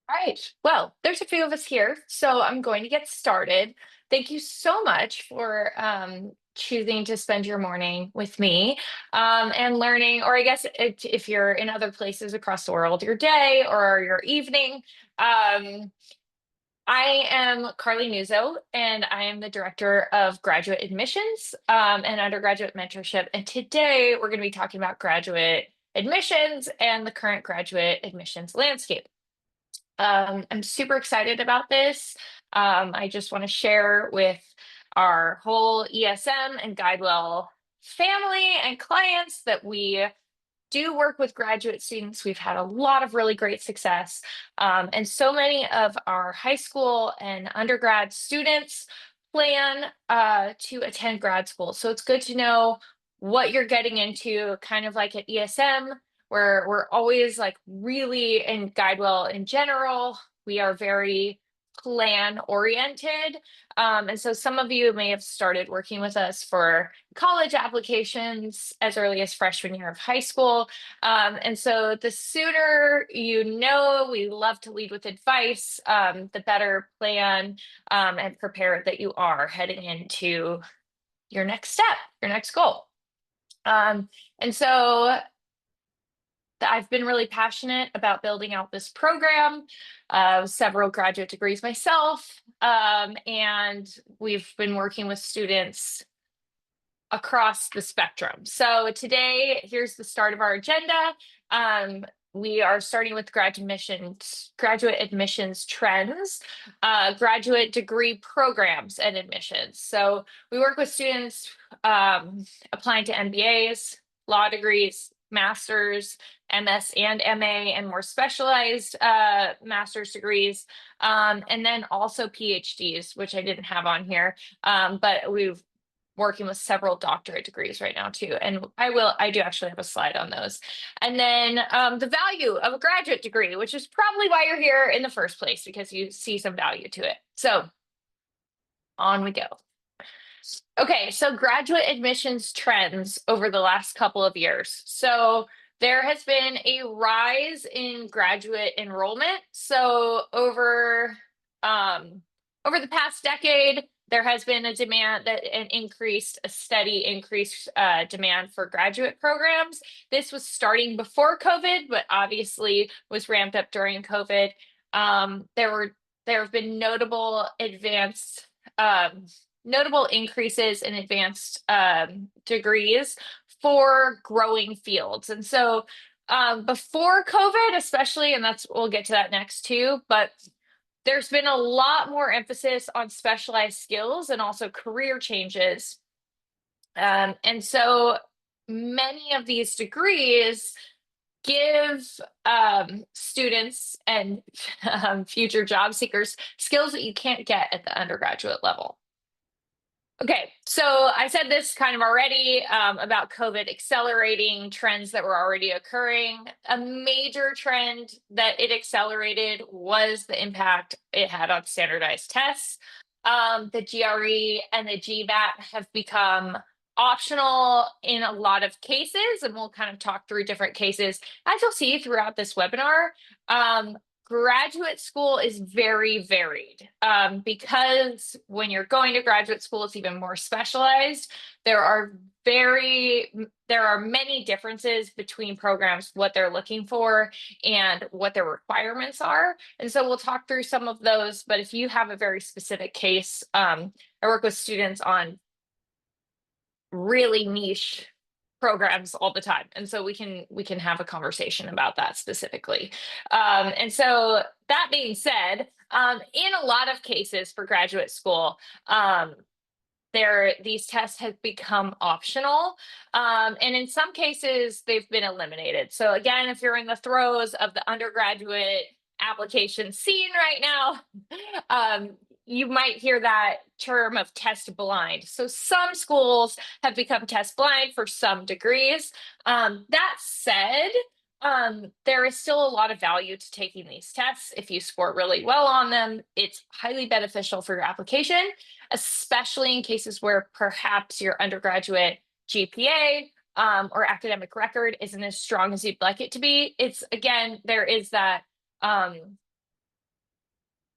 All right. Well, there's a few of us here, so I'm going to get started. Thank you so much for choosing to spend your morning with me and learning, or I guess if you're in other places across the world, your day or your evening. Um, I am Carley Nuzzo, and I am the Director of Graduate Admissions and Undergraduate Mentorship. And today we're going to be talking about graduate admissions and the current graduate admissions landscape. I'm super excited about this. I just want to share with our whole ESM and GuideWell family and clients that we do work with graduate students. We've had a lot of really great success. And so many of our high school and undergrad students plan to attend grad school. So it's good to know what you're getting into, kind of like at ESM, where we're always like really in GuideWell in general. We are very plan oriented. And so some of you may have started working with us for college applications as early as freshman year of high school. And so the sooner you know, we love to lead with advice, the better plan and prepared that you are heading into your next step, your next goal. And so I've been really passionate about building out this program, several graduate degrees myself, and we've been working with students across the spectrum. So today, here's the start of our agenda. We are starting with graduate admissions trends, graduate degree programs and admissions. So we work with students applying to MBAs, law degrees, masters, MS and MA, and more specialized master's degrees, and then also PhDs, which I didn't have on here, but we've working with several doctorate degrees right now too. And I do actually have a slide on those. And then the value of a graduate degree, which is probably why you're here in the first place, because you see some value to it. So on we go. Okay, so graduate admissions trends over the last couple of years. So there has been a rise in graduate enrollment. So over the past decade, there has been a steady increased demand for graduate programs. This was starting before COVID, but obviously was ramped up during COVID. There have been notable increases in advanced degrees for growing fields. And so before COVID, especially, and we'll get to that next too, but there's been a lot more emphasis on specialized skills and also career changes. And so many of these degrees give students and future job seekers skills that you can't get at the undergraduate level. Okay, so I said this kind of already about COVID accelerating trends that were already occurring. A major trend that it accelerated was the impact it had on standardized tests. The GRE and the GMAT have become optional in a lot of cases, and we'll kind of talk through different cases. As you'll see throughout this webinar, graduate school is very varied because when you're going to graduate school, it's even more specialized. There are many differences between programs, what they're looking for and what their requirements are. And so we'll talk through some of those, but if you have a very specific case, I work with students on really niche programs all the time, and so we can have a conversation about that specifically. And so that being said, in a lot of cases for graduate school, these tests have become optional, and in some cases they've been eliminated. So again, if you're in the throes of the undergraduate application scene right now, you might hear that term of test blind. So some schools have become test blind for some degrees. That said, there is still a lot of value to taking these tests. If you score really well on them, it's highly beneficial for your application, especially in cases where perhaps your undergraduate GPA or academic record isn't as strong as you'd like it to be. It's again, there is that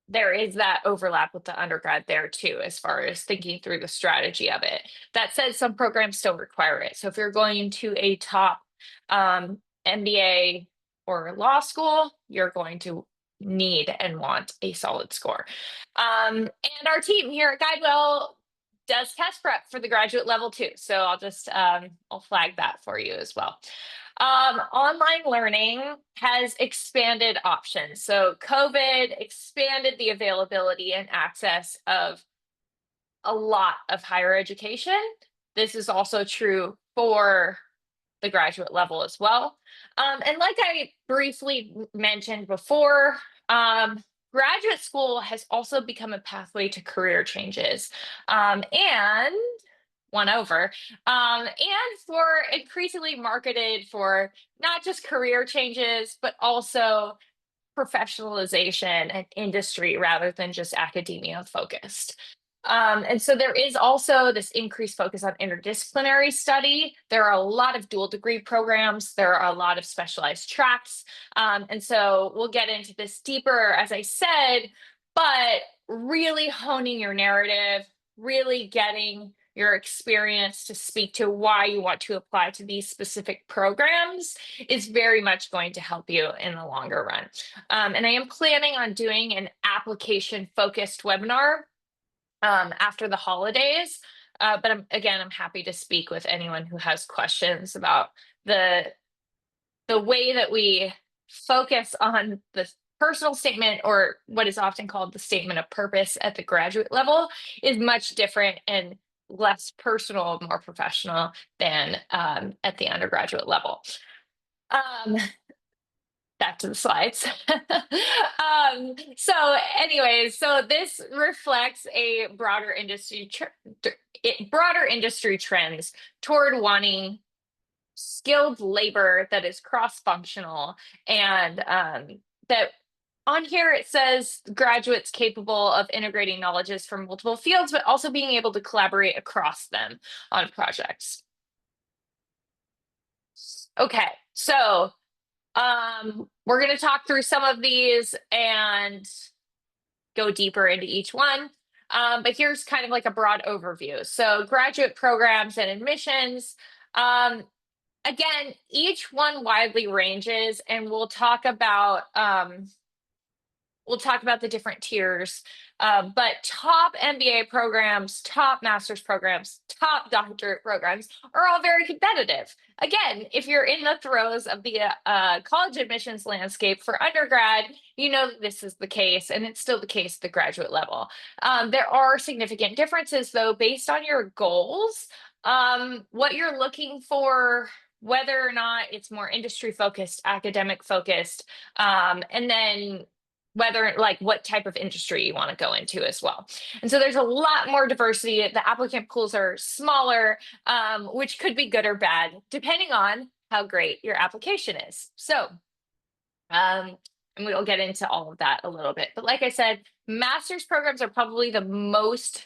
there is that overlap with the undergrad there too, as far as thinking through the strategy of it. That said, some programs still require it. So if you're going to a top MBA or law school, you're going to need and want a solid score. And our team here at Guidewell does test prep for the graduate level too. So I'll just I'll flag that for you as well. Online learning has expanded options. So COVID expanded the availability and access of a lot of higher education. This is also true for the graduate level as well. And like I briefly mentioned before, graduate school has also become a pathway to career changes. And one over, and for increasingly marketed for not just career changes, but also professionalization and industry rather than just academia focused. And so there is also this increased focus on interdisciplinary study. There are a lot of dual degree programs. There are a lot of specialized tracks. And so we'll get into this deeper, as I said, but really honing your narrative, really getting your experience to speak to why you want to apply to these specific programs is very much going to help you in the longer run. And I am planning on doing an application focused webinar after the holidays. But I'm happy to speak with anyone who has questions about the way that we focus on the personal statement, or what is often called the statement of purpose at the graduate level, is much different and less personal, more professional than at the undergraduate level. Back to the slides. So anyways, so this reflects a broader industry trends toward wanting skilled labor that is cross-functional, and that on here it says graduates capable of integrating knowledges from multiple fields, but also being able to collaborate across them on projects. Okay, so we're going to talk through some of these and go deeper into each one. But here's kind of like a broad overview. So graduate programs and admissions. Again, each one widely ranges, and we'll talk about the different tiers. But top MBA programs, top master's programs, top doctorate programs are all very competitive. Again, if you're in the throes of the college admissions landscape for undergrad, you know that this is the case, and it's still the case at the graduate level. There are significant differences, though, based on your goals, what you're looking for, whether or not it's more industry focused, academic focused, and then whether what type of industry you want to go into as well. And so there's a lot more diversity. The applicant pools are smaller, which could be good or bad, depending on how great your application is. So, and we'll get into all of that a little bit. But like I said, master's programs are probably the most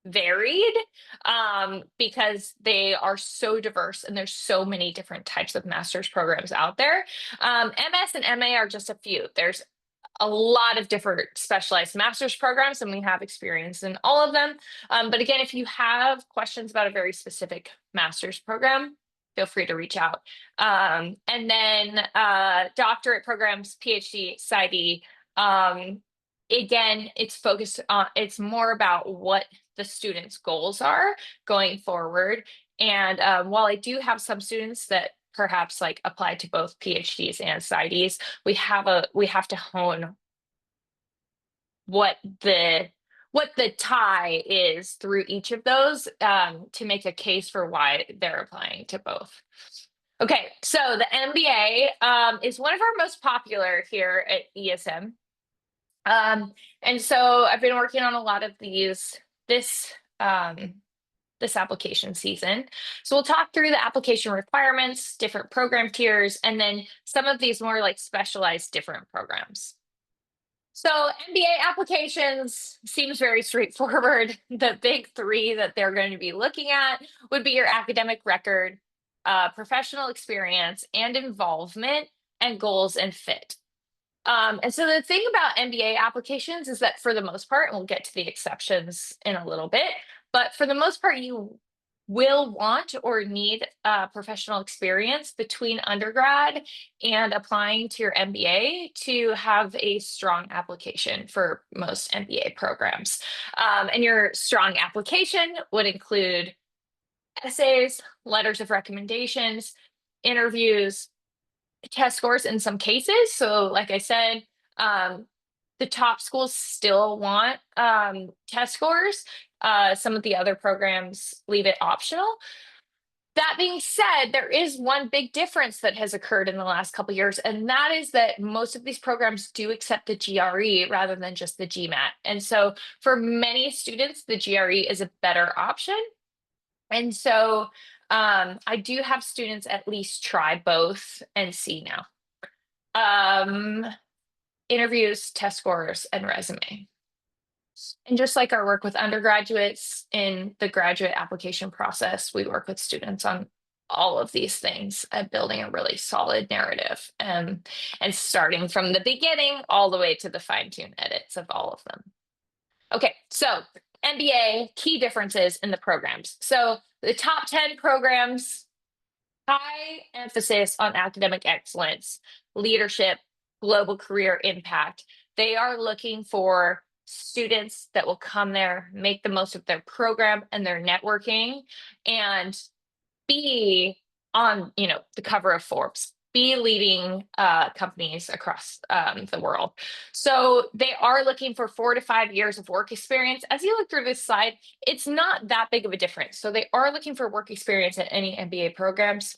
varied because they are so diverse and there's so many different types of master's programs out there. MS and MA are just a few. There's a lot of different specialized master's programs, and we have experience in all of them. But again, if you have questions about a very specific master's program, feel free to reach out. And then doctorate programs, PhD, PsyD. Again, it's focused on, it's more about what the students' goals are going forward. And while I do have some students that perhaps apply to both PhDs and PsyDs, we have to hone what the tie is through each of those to make a case for why they're applying to both. Okay, so the MBA is one of our most popular here at ESM. And so I've been working on a lot of these this application season. So we'll talk through the application requirements, different program tiers, and then some of these more specialized different programs. So MBA applications seems very straightforward. The big three that they're going to be looking at would be your academic record, professional experience and involvement, and goals and fit. And so the thing about MBA applications is that for the most part, and we'll get to the exceptions in a little bit, but for the most part, you will want or need professional experience between undergrad and applying to your MBA to have a strong application for most MBA programs. And your strong application would include essays, letters of recommendations, interviews, test scores in some cases. So, like I said, the top schools still want test scores. Some of the other programs leave it optional. That being said, there is one big difference that has occurred in the last couple of years, and that is that most of these programs do accept the GRE rather than just the GMAT. And so for many students, the GRE is a better option. And so I do have students at least try both and see now. Interviews, test scores, and resume. And just like our work with undergraduates in the graduate application process, we work with students on all of these things at building a really solid narrative and starting from the beginning all the way to the fine-tune edits of all of them. Okay, so MBA, key differences in the programs. So the top 10 programs, high emphasis on academic excellence, leadership, global career impact. They are looking for students that will come there, make the most of their program and their networking, and be on, the cover of Forbes, be leading companies across the world. So they are looking for 4 to 5 years of work experience. As you look through this slide, it's not that big of a difference. So they are looking for work experience at any MBA programs.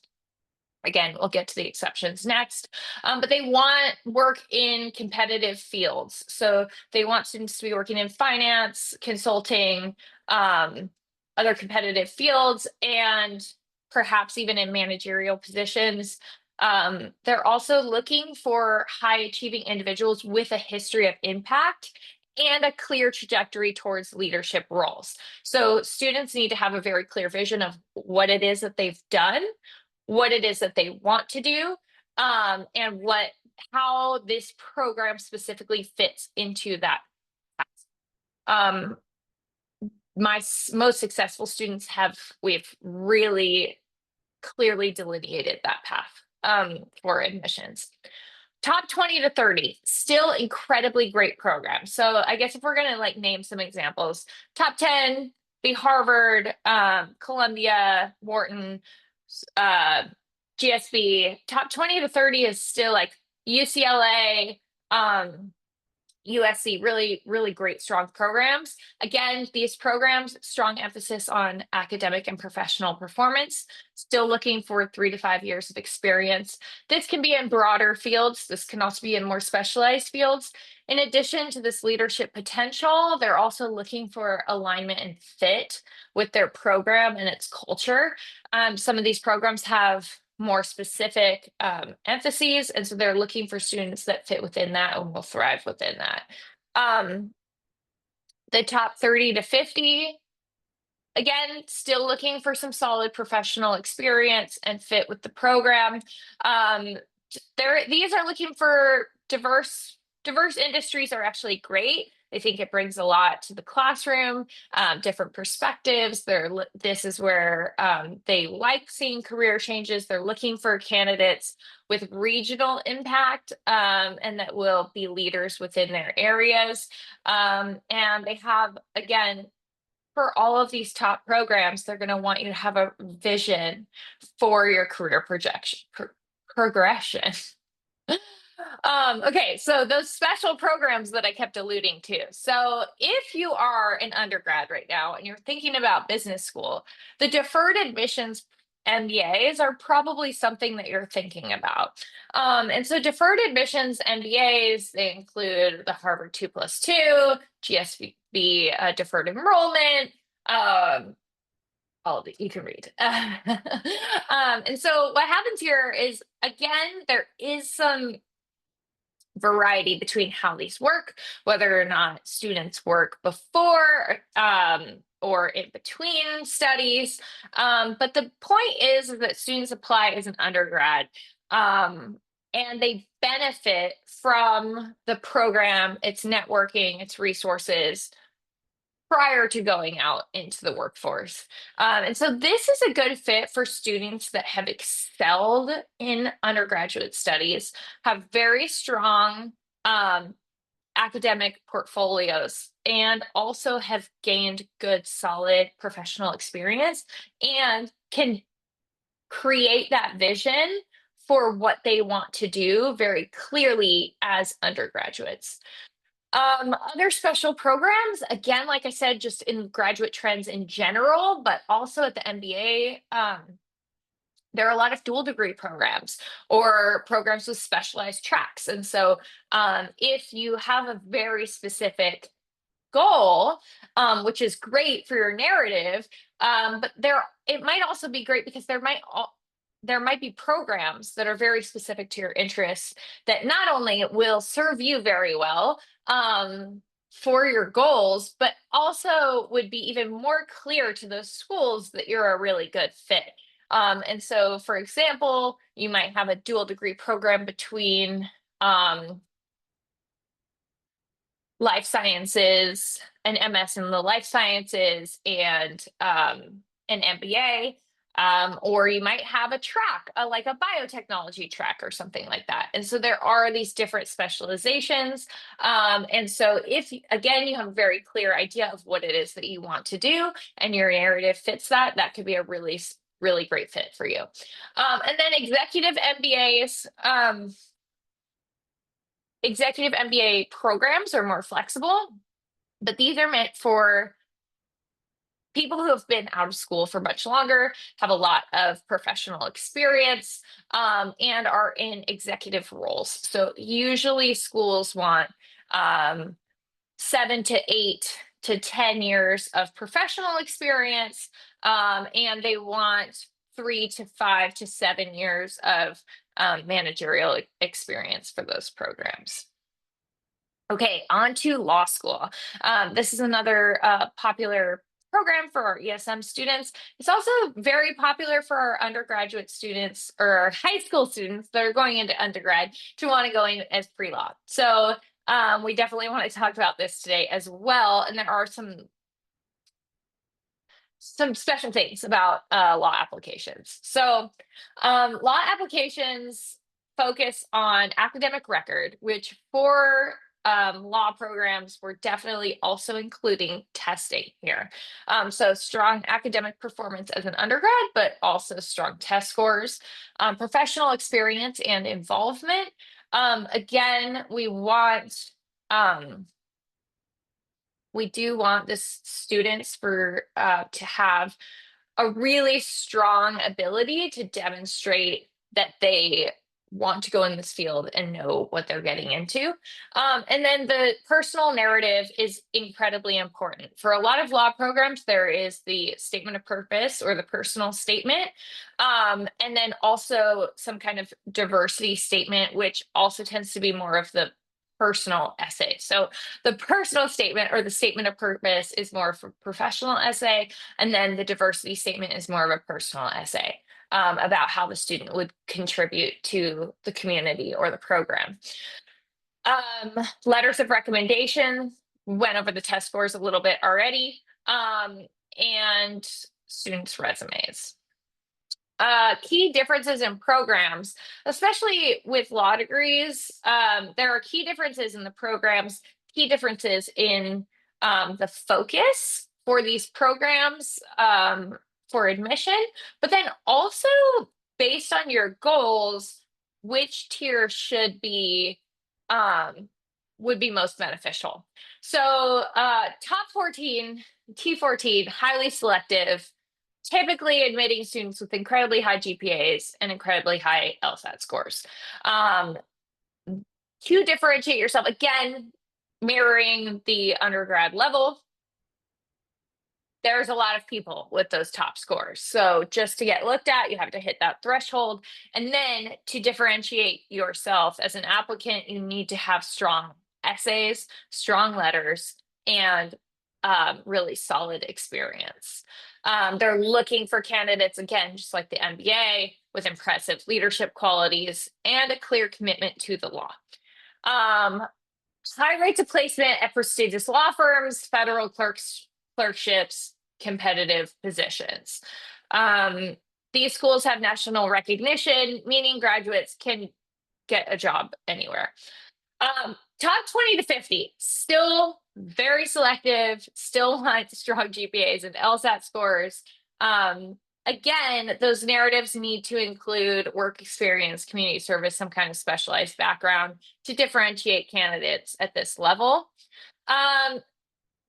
Again, we'll get to the exceptions next, but they want work in competitive fields. So they want students to be working in finance, consulting, other competitive fields, and perhaps even in managerial positions. They're also looking for high achieving individuals with a history of impact and a clear trajectory towards leadership roles. So students need to have a very clear vision of what it is that they've done, what it is that they want to do, and how this program specifically fits into that. My most successful students we've really clearly delineated that path for admissions. Top 20 to 30, still incredibly great programs. So I guess if we're gonna name some examples, top 10, be Harvard, Columbia, Wharton, GSB. Top 20 to 30 is still like UCLA, USC, really, really great, strong programs. Again, these programs, strong emphasis on academic and professional performance, still looking for 3 to 5 years of experience. This can be in broader fields. This can also be in more specialized fields. In addition to this leadership potential, they're also looking for alignment and fit with their program and its culture. Some of these programs have more specific emphases, and so they're looking for students that fit within that and will thrive within that. The top 30 to 50, again, still looking for some solid professional experience and fit with the program. These are looking for diverse industries are actually great. I think it brings a lot to the classroom, different perspectives. This is where they like seeing career changes. They're looking for candidates with regional impact and that will be leaders within their areas. And they have, again, for all of these top programs, they're going to want you to have a vision for your career progression. Okay, so those special programs that I kept alluding to. So if you are an undergrad right now and you're thinking about business school, the deferred admissions MBAs are probably something that you're thinking about. And so deferred admissions MBAs, they include the Harvard 2+2, GSB deferred enrollment, all of it you can read. And so what happens here is, again, there is some variety between how these work, whether or not students work before or in between studies. But the point is that students apply as an undergrad. and they benefit from the program, its networking, its resources prior to going out into the workforce. And so this is a good fit for students that have excelled in undergraduate studies, have very strong academic portfolios, and also have gained good, solid professional experience and can create that vision for what they want to do very clearly as undergraduates. Other special programs, again, like I said, just in graduate trends in general, but also at the MBA, there are a lot of dual degree programs or programs with specialized tracks. And so if you have a very specific goal, which is great for your narrative, but it might also be great because there might be programs that are very specific to your interests that not only will serve you very well for your goals, but also would be even more clear to those schools that you're a really good fit. And so, for example, you might have a dual degree program between life sciences, an MS in the life sciences, and an MBA. Or you might have a track, like a biotechnology track or something like that. And so there are these different specializations. And so if, again, you have a very clear idea of what it is that you want to do and your narrative fits that, that could be a really, really great fit for you. And then executive MBA programs are more flexible, but these are meant for people who have been out of school for much longer, have a lot of professional experience, and are in executive roles. So usually schools want 7 to 8 to 10 years of professional experience, and they want 3 to 5 to 7 years of managerial experience for those programs. Okay, on to law school. This is another popular program for our ESM students. It's also very popular for our undergraduate students or our high school students that are going into undergrad to want to go in as pre-law. So we definitely want to talk about this today as well. And there are some special things about law applications. So law applications focus on academic record, which for law programs, we're definitely also including testing here. So strong academic performance as an undergrad, but also strong test scores, professional experience and involvement. Again, we do want the students to have a really strong ability to demonstrate that they want to go in this field and know what they're getting into. And then the personal narrative is incredibly important. For a lot of law programs, there is the statement of purpose or the personal statement, and then also some kind of diversity statement, which also tends to be more of the personal essay. So the personal statement or the statement of purpose is more of a professional essay, and then the diversity statement is more of a personal essay about how the student would contribute to the community or the program. Letters of recommendation, went over the test scores a little bit already, and students' resumes. Key differences in programs, especially with law degrees, there are key differences in the programs, key differences in the focus for these programs for admission, but then also based on your goals, which tier would be most beneficial. So top 14, T14, highly selective, typically admitting students with incredibly high GPAs and incredibly high LSAT scores. To differentiate yourself, again, mirroring the undergrad level, there's a lot of people with those top scores. So just to get looked at, you have to hit that threshold. And then to differentiate yourself as an applicant, you need to have strong essays, strong letters, and really solid experience. They're looking for candidates, again, just like the MBA, with impressive leadership qualities and a clear commitment to the law. Um, High rates of placement at prestigious law firms, federal clerkships, competitive positions. Um, these schools have national recognition, meaning graduates can get a job anywhere. Top 20 to 50, still very selective, still want strong GPAs and LSAT scores. Again, those narratives need to include work experience, community service, some kind of specialized background to differentiate candidates at this level.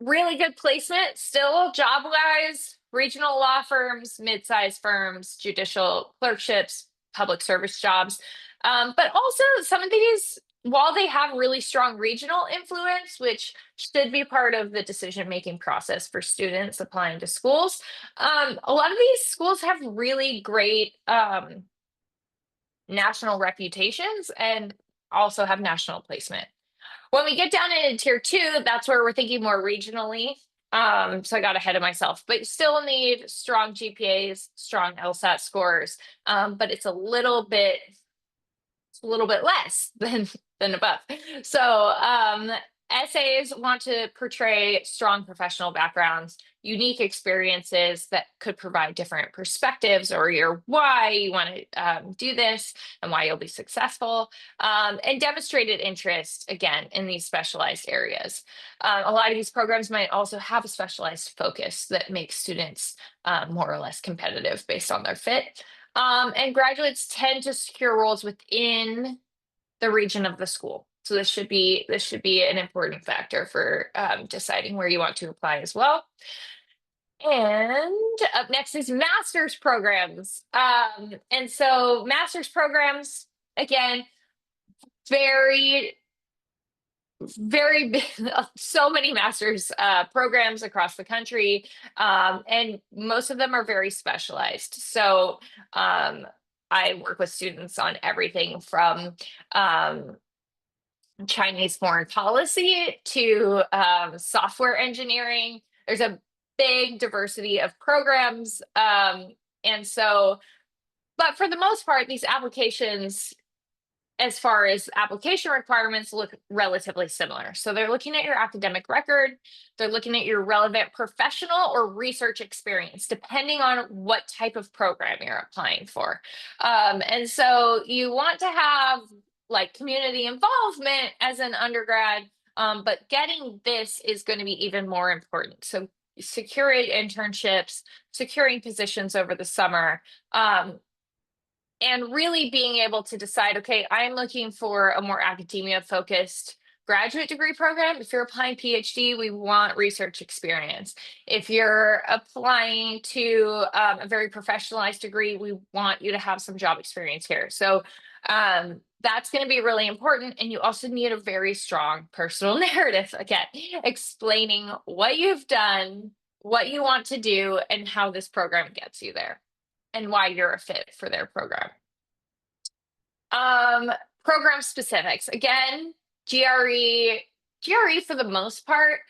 Really good placement, still job-wise, regional law firms, mid-sized firms, judicial clerkships, public service jobs. But also some of these, while they have really strong regional influence, which should be part of the decision-making process for students applying to schools, a lot of these schools have really great national reputations and also have national placement. When we get down into tier 2, that's where we're thinking more regionally. So I got ahead of myself, but you still need strong GPAs, strong LSAT scores, but it's a little bit less than above. So essays want to portray strong professional backgrounds, unique experiences that could provide different perspectives or your why you want to do this and why you'll be successful, and demonstrated interest, again, in these specialized areas. A lot of these programs might also have a specialized focus that makes students more or less competitive based on their fit. And graduates tend to secure roles within the region of the school. So this should be an important factor for deciding where you want to apply as well. And up next is master's programs. And so master's programs, again, very so many master's programs across the country, and most of them are very specialized. So I work with students on everything from Chinese foreign policy to software engineering. There's a big diversity of programs. And so, but for the most part, these applications, as far as application requirements, look relatively similar. So they're looking at your academic record, they're looking at your relevant professional or research experience, depending on what type of program you're applying for. And so you want to have like community involvement as an undergrad, but getting this is going to be even more important. So securing internships, securing positions over the summer, and really being able to decide, okay, I'm looking for a more academia focused graduate degree program. If you're applying PhD, we want research experience. If you're applying to a very professionalized degree, we want you to have some job experience here. So that's going to be really important. And you also need a very strong personal narrative, again, explaining what you've done, what you want to do, and how this program gets you there, and why you're a fit for their program. Program specifics. Again, GRE for the most part,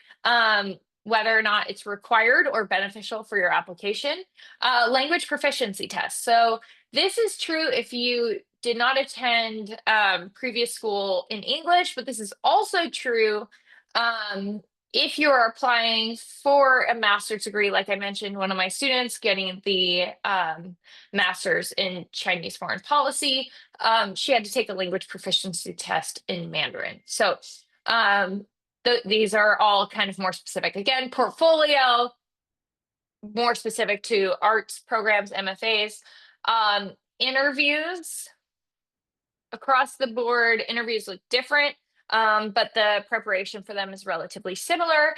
whether or not it's required or beneficial for your application. Language proficiency tests. So this is true if you did not attend previous school in English, but this is also true if you're applying for a master's degree. Like I mentioned, one of my students getting the master's in Chinese foreign policy, she had to take a language proficiency test in Mandarin. So these are all kind of more specific. Again, portfolio, more specific to arts programs, MFAs. Interviews, across the board, interviews look different, but the preparation for them is relatively similar.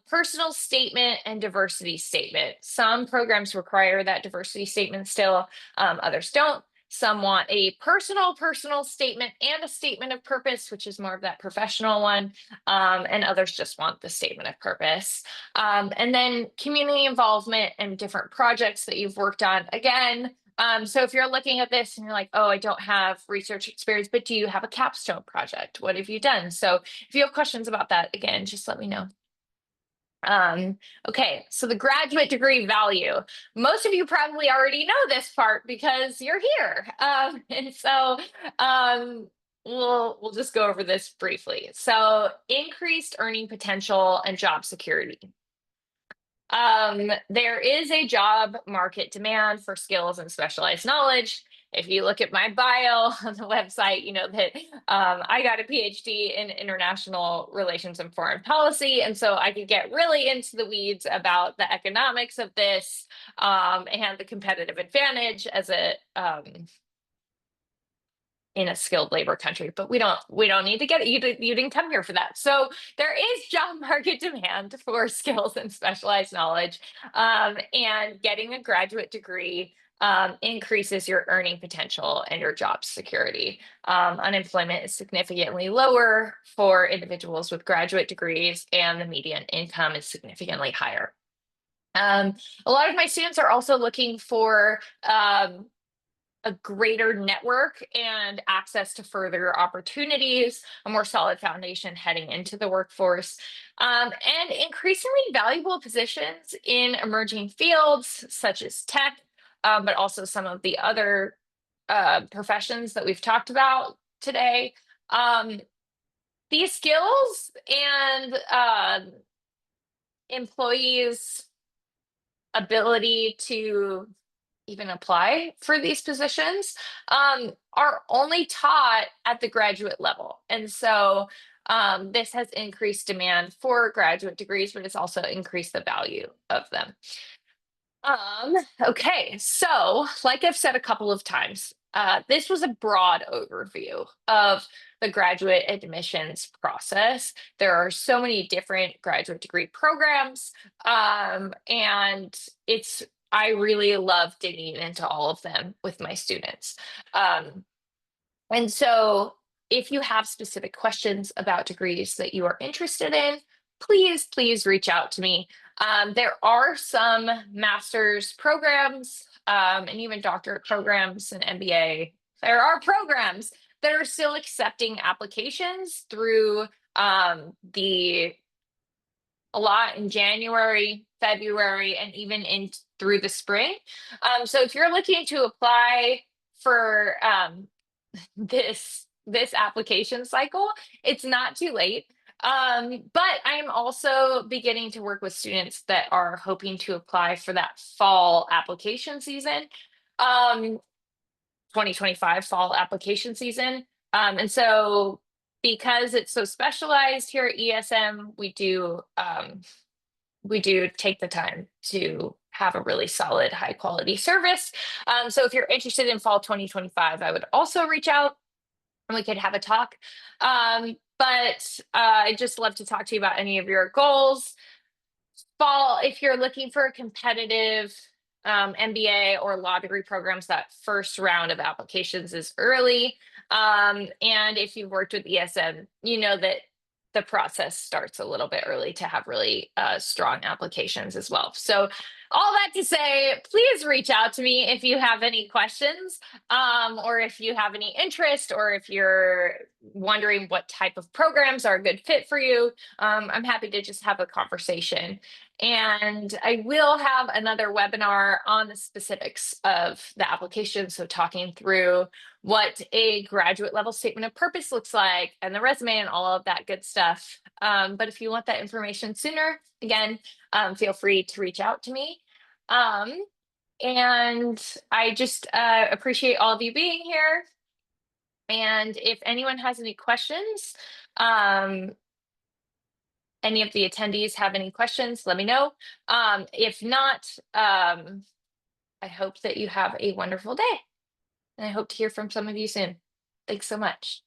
Personal statement and diversity statement. Some programs require that diversity statement still, others don't. Some want a personal statement and a statement of purpose, which is more of that professional one, and others just want the statement of purpose. And then community involvement and different projects that you've worked on. Again, so if you're looking at this and you're like, oh, I don't have research experience, but do you have a capstone project? What have you done? So if you have questions about that, again, just let me know. Um, okay, so the graduate degree value. Most of you probably already know this part because you're here. And so um, we'll just go over this briefly. So increased earning potential and job security. There is a job market demand for skills and specialized knowledge. If you look at my bio on the website, you know that I got a PhD in international relations and foreign policy. And so I could get really into the weeds about the economics of this and the competitive advantage as a in a skilled labor country, but we don't need to get it. You didn't come here for that. So there is job market demand for skills and specialized knowledge, and getting a graduate degree increases your earning potential and your job security. Unemployment is significantly lower for individuals with graduate degrees, and the median income is significantly higher. A lot of my students are also looking for a greater network and access to further opportunities, a more solid foundation heading into the workforce, and increasingly valuable positions in emerging fields such as tech, but also some of the other professions that we've talked about today. Um, these skills and employees' ability to even apply for these positions are only taught at the graduate level. And so this has increased demand for graduate degrees, but it's also increased the value of them. Um, okay, so like I've said a couple of times, this was a broad overview of the graduate admissions process. There are so many different graduate degree programs, and I really love digging into all of them with my students. Um, and so if you have specific questions about degrees that you are interested in, please reach out to me. There are some master's programs and even doctorate programs and MBA. There are programs that are still accepting applications through the a lot in January, February, and even in through the spring. So if you're looking to apply for this application cycle, it's not too late. But I'm also beginning to work with students that are hoping to apply for that fall application season, 2025 fall application season. And so because it's so specialized here at ESM, we do take the time to have a really solid, high quality service. So if you're interested in fall 2025, I would also reach out and we could have a talk. But I'd just love to talk to you about any of your goals. Fall, if you're looking for a competitive MBA or law degree programs, that first round of applications is early. And if you've worked with ESM, you know that the process starts a little bit early to have really strong applications as well. So all that to say, please reach out to me if you have any questions, or if you have any interest, or if you're wondering what type of programs are a good fit for you. I'm happy to just have a conversation. And I will have another webinar on the specifics of the application. So talking through what a graduate level statement of purpose looks like and the resume and all of that good stuff. But if you want that information sooner, again, feel free to reach out to me. And I just appreciate all of you being here. And if anyone has any questions, any of the attendees have any questions, let me know. If not, I hope that you have a wonderful day. And I hope to hear from some of you soon. Thanks so much.